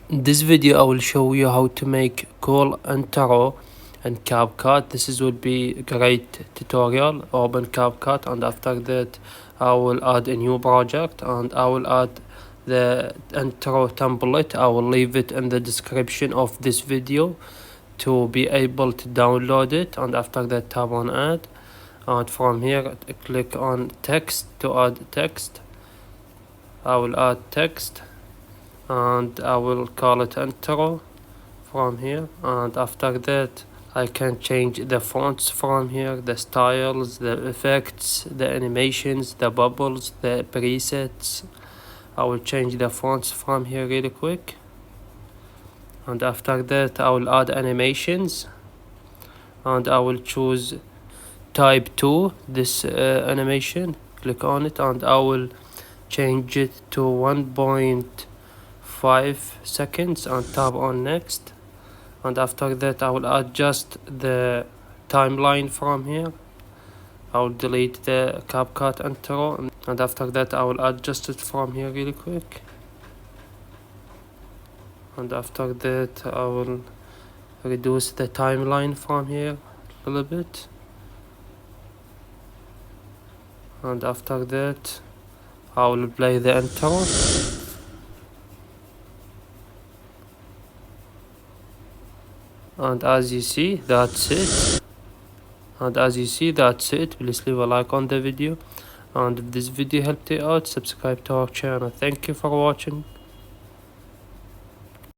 In this video I will show you how to make cool intro in CapCut. This will be a great tutorial. Open CapCut, and after that I will add a new project and I will add the intro template. I will leave it in the description of this video to be able to download it, and after that tap on add, and from here click on text to add text. I will add text and I will call it intro from here, and after that I can change the fonts from here, the styles, the effects, the animations, the bubbles, the presets. I will change the fonts from here really quick, and after that I will add animations and I will choose type 2, this animation. Click on it and I will change it to 1.5 seconds and tap on next, and after that I will adjust the timeline from here. I will delete the CapCut intro, and after that I will adjust it from here really quick, and after that I will reduce the timeline from here a little bit, and after that I will play the intro. And as you see, that's it. Please leave a like on the video, and if this video helped you out, subscribe to our channel. Thank you for watching.